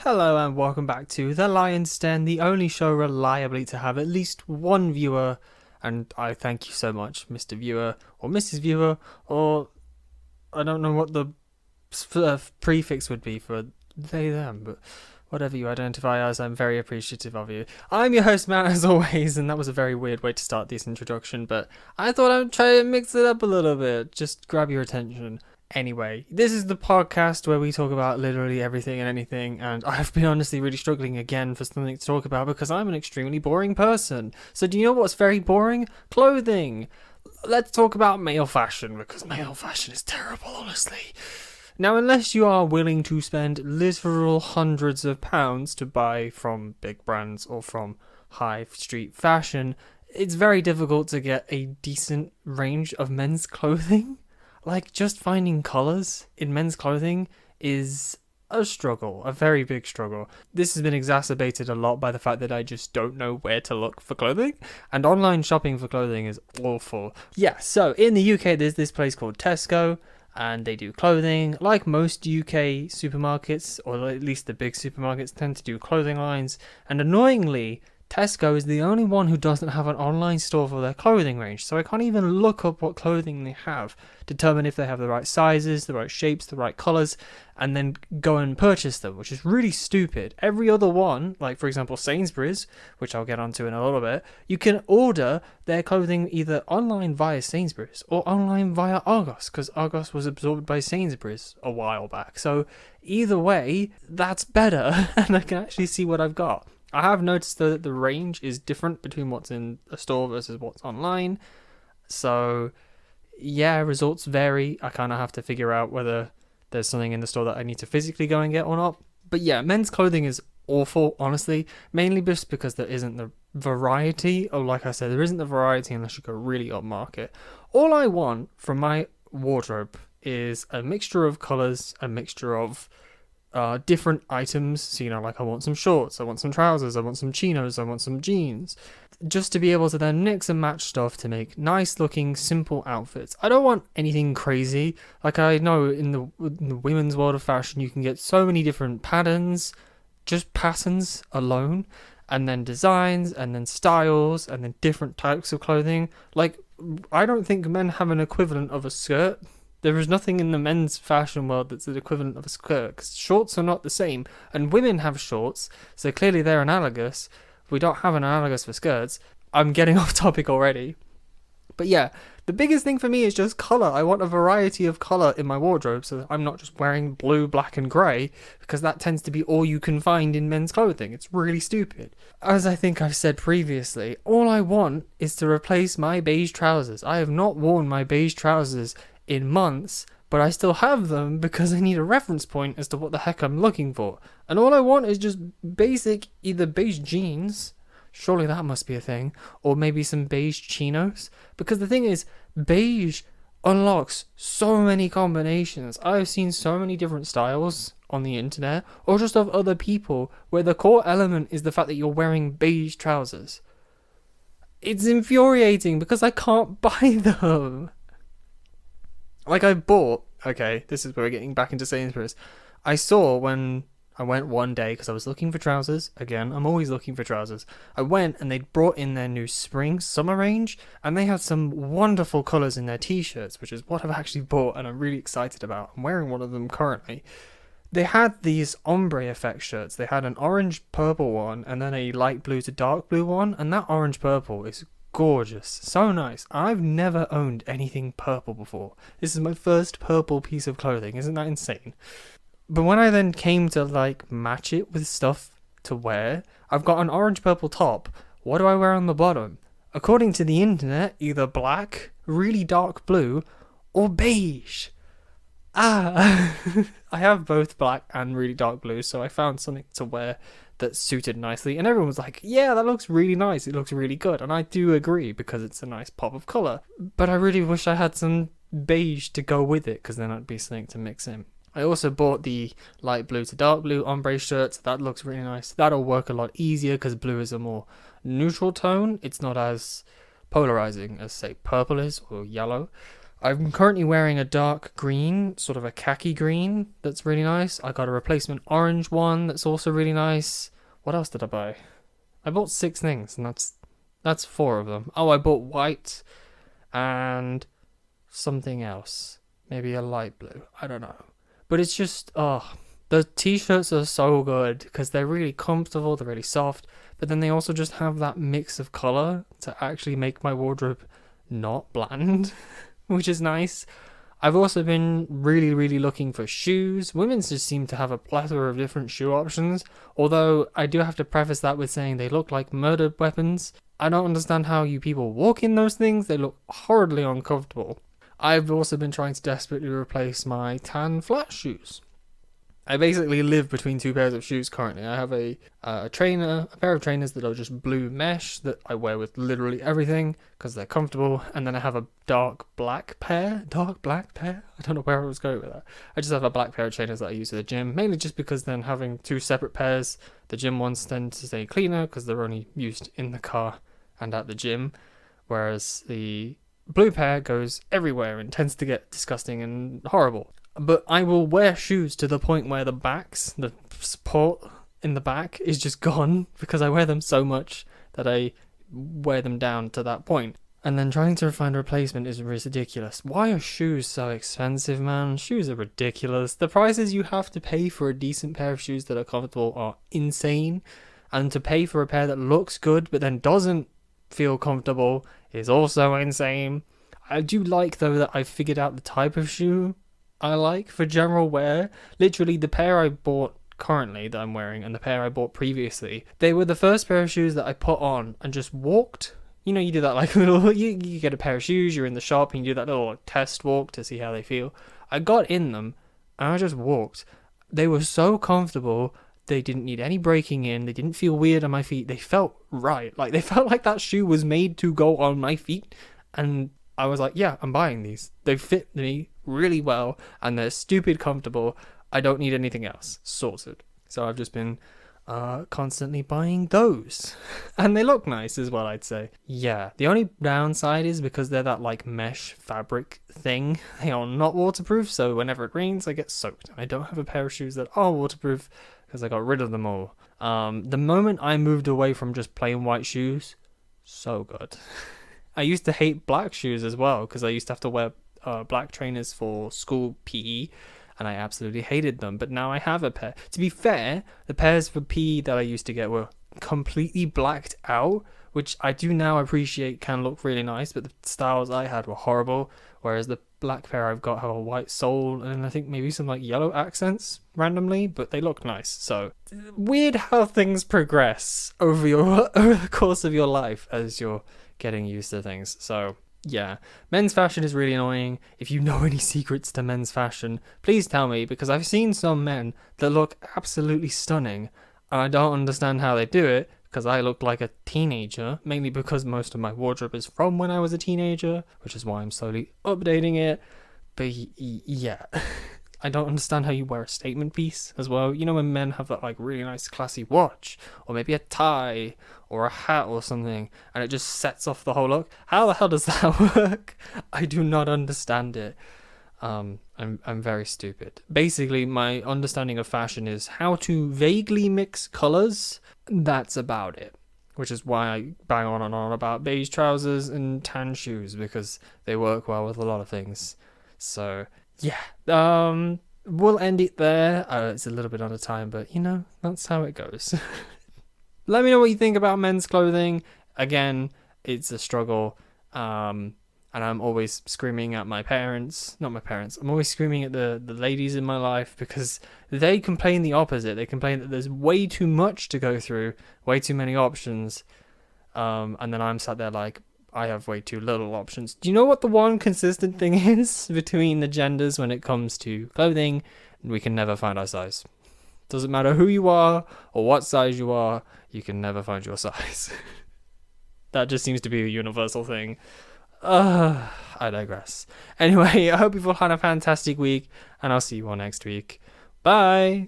Hello and welcome back to The Lion's Den, the only show reliably to have at least one viewer, and I thank you so much, Mr. Viewer, or Mrs. Viewer, or I don't know what the prefix would be for they, them, but whatever you identify as, I'm very appreciative of you. I'm your host, Matt, as always, and that was a very weird way to start this introduction, but I thought I'd try and mix it up a little bit, just grab your attention. Anyway, this is the podcast where we talk about literally everything and anything, and I've been honestly really struggling again for something to talk about because I'm an extremely boring person. So do you know what's very boring? Clothing. Let's talk about male fashion, because male fashion is terrible, honestly. Now, unless you are willing to spend literal hundreds of pounds to buy from big brands or from high street fashion, it's very difficult to get a decent range of men's clothing. Like, just finding colours in men's clothing is a struggle, a very big struggle. This has been exacerbated a lot by the fact that I just don't know where to look for clothing, and online shopping for clothing is awful. Yeah, so in the UK there's this place called Tesco, and they do clothing. Like most UK supermarkets, or at least the big supermarkets, tend to do clothing lines, and annoyingly, Tesco is the only one who doesn't have an online store for their clothing range, so I can't even look up what clothing they have, determine if they have the right sizes, the right shapes, the right colours, and then go and purchase them, which is really stupid. Every other one, like for example Sainsbury's, which I'll get onto in a little bit, you can order their clothing either online via Sainsbury's or online via Argos, because Argos was absorbed by Sainsbury's a while back. So either way, that's better, and I can actually see what I've got. I have noticed though that the range is different between what's in a store versus what's online. So, yeah, results vary. I kind of have to figure out whether there's something in the store that I need to physically go and get or not. But yeah, men's clothing is awful, honestly. Mainly just because there isn't the variety. Or like I said, there isn't the variety unless you go really upmarket. All I want from my wardrobe is a mixture of colours, a mixture of different items. So, like I want some shorts, I want some trousers, I want some chinos, I want some jeans, just to be able to then mix and match stuff to make nice looking simple outfits. I don't want anything crazy. Like, I know in the women's world of fashion you can get so many different patterns, just patterns alone, and then designs, and then styles, and then different types of clothing. Like, I don't think men have an equivalent of a skirt. There is nothing in the men's fashion world that's the equivalent of a skirt, because shorts are not the same, and women have shorts, so clearly they're analogous. We don't have an analogous for skirts. I'm getting off topic already. But yeah, the biggest thing for me is just colour. I want a variety of colour in my wardrobe, so that I'm not just wearing blue, black and grey, because that tends to be all you can find in men's clothing. It's really stupid. As I think I've said previously, all I want is to replace my beige trousers. I have not worn my beige trousers in months, but I still have them because I need a reference point as to what the heck I'm looking for. And all I want is just basic, either beige jeans, surely that must be a thing, or maybe some beige chinos. Because the thing is, beige unlocks so many combinations. I've seen so many different styles on the internet, or just of other people, where the core element is the fact that you're wearing beige trousers. It's infuriating because I can't buy them. Like, I bought, okay, this is where we're getting back into Sainsbury's. I saw when I went one day, because I was looking for trousers. Again, I'm always looking for trousers. I went and they'd brought in their new spring summer range, and they had some wonderful colours in their t-shirts, which is what I've actually bought and I'm really excited about. I'm wearing one of them currently. They had these ombre effect shirts. They had an orange purple one and then a light blue to dark blue one, and that orange purple is gorgeous, so nice. I've never owned anything purple before. This is my first purple piece of clothing. Isn't that insane? But when I then came to match it with stuff to wear, I've got an orange purple top. What do I wear on the bottom? According to the internet, either black, really dark blue, or beige. I have both black and really dark blue, so I found something to wear that suited nicely, and everyone was like, yeah, that looks really nice, it looks really good, and I do agree because it's a nice pop of colour, but I really wish I had some beige to go with it, because then it'd be something to mix in. I also bought the light blue to dark blue ombre shirts. That looks really nice. That'll work a lot easier because blue is a more neutral tone. It's not as polarizing as, say, purple is or yellow. I'm currently wearing a dark green, sort of a khaki green, that's really nice. I got a replacement orange one that's also really nice. What else did I buy? I bought 6 things, and that's 4 of them. Oh, I bought white and something else. Maybe a light blue. I don't know. But it's just, the t-shirts are so good because they're really comfortable, they're really soft, but then they also just have that mix of color to actually make my wardrobe not bland, which is nice. I've also been really, really looking for shoes. Women's just seem to have a plethora of different shoe options, although I do have to preface that with saying they look like murder weapons. I don't understand how you people walk in those things. They look horribly uncomfortable. I've also been trying to desperately replace my tan flat shoes. I basically live between 2 pairs of shoes currently. I have a pair of trainers that are just blue mesh that I wear with literally everything because they're comfortable, and then I have a dark black pair. I don't know where I was going with that. I just have a black pair of trainers that I use at the gym, mainly just because then having 2 separate pairs, the gym ones tend to stay cleaner because they're only used in the car and at the gym, whereas the blue pair goes everywhere and tends to get disgusting and horrible. But I will wear shoes to the point where the support in the back is just gone because I wear them so much that I wear them down to that point. And then trying to find a replacement is ridiculous. Why are shoes so expensive, man? Shoes are ridiculous. The prices you have to pay for a decent pair of shoes that are comfortable are insane. And to pay for a pair that looks good but then doesn't feel comfortable is also insane. I do like, though, that I've figured out the type of shoe I like for general wear. Literally, the pair I bought currently that I'm wearing and the pair I bought previously, they were the first pair of shoes that I put on and just walked. You know, you do that like little, you get a pair of shoes, you're in the shop and you do that little test walk to see how they feel. I got in them and I just walked. They were so comfortable. They didn't need any breaking in. They didn't feel weird on my feet. They felt right. Like, they felt like that shoe was made to go on my feet. And I was like, yeah, I'm buying these. They fit me really well and they're stupid comfortable. I don't need anything else. Sorted. So I've just been constantly buying those. And they look nice as well, I'd say. Yeah, the only downside is because they're that like mesh fabric thing, they are not waterproof, so whenever it rains I get soaked. I don't have a pair of shoes that are waterproof because I got rid of them all. The moment I moved away from just plain white shoes, so good. I used to hate black shoes as well because I used to have to wear black trainers for school PE, and I absolutely hated them. But now I have a pair. To be fair, the pairs for PE that I used to get were completely blacked out, which I do now appreciate can look really nice, but the styles I had were horrible. Whereas the black pair I've got have a white sole and I think maybe some like yellow accents randomly, but they look nice. So weird how things progress over the course of your life as you're getting used to things. So yeah, men's fashion is really annoying. If you know any secrets to men's fashion, please tell me, because I've seen some men that look absolutely stunning and I don't understand how they do it, because I look like a teenager, mainly because most of my wardrobe is from when I was a teenager, which is why I'm slowly updating it. But yeah, I don't understand how you wear a statement piece as well. You know, when men have that like really nice classy watch, or maybe a tie, or a hat or something, and it just sets off the whole look. How the hell does that work? I do not understand it. I'm very stupid. Basically, my understanding of fashion is how to vaguely mix colors. That's about it. Which is why I bang on and on about beige trousers and tan shoes, because they work well with a lot of things. So yeah, we'll end it there. It's a little bit under time, but you know, that's how it goes. Let me know what you think about men's clothing. Again, it's a struggle. And I'm always screaming at my parents. Not my parents. I'm always screaming at the ladies in my life because they complain the opposite. They complain that there's way too much to go through, way too many options. And then I'm sat there like, I have way too little options. Do you know what the one consistent thing is between the genders when it comes to clothing? We can never find our size. Doesn't matter who you are or what size you are, you can never find your size. That just seems to be a universal thing. I digress. Anyway, I hope you've all had a fantastic week, and I'll see you all next week. Bye!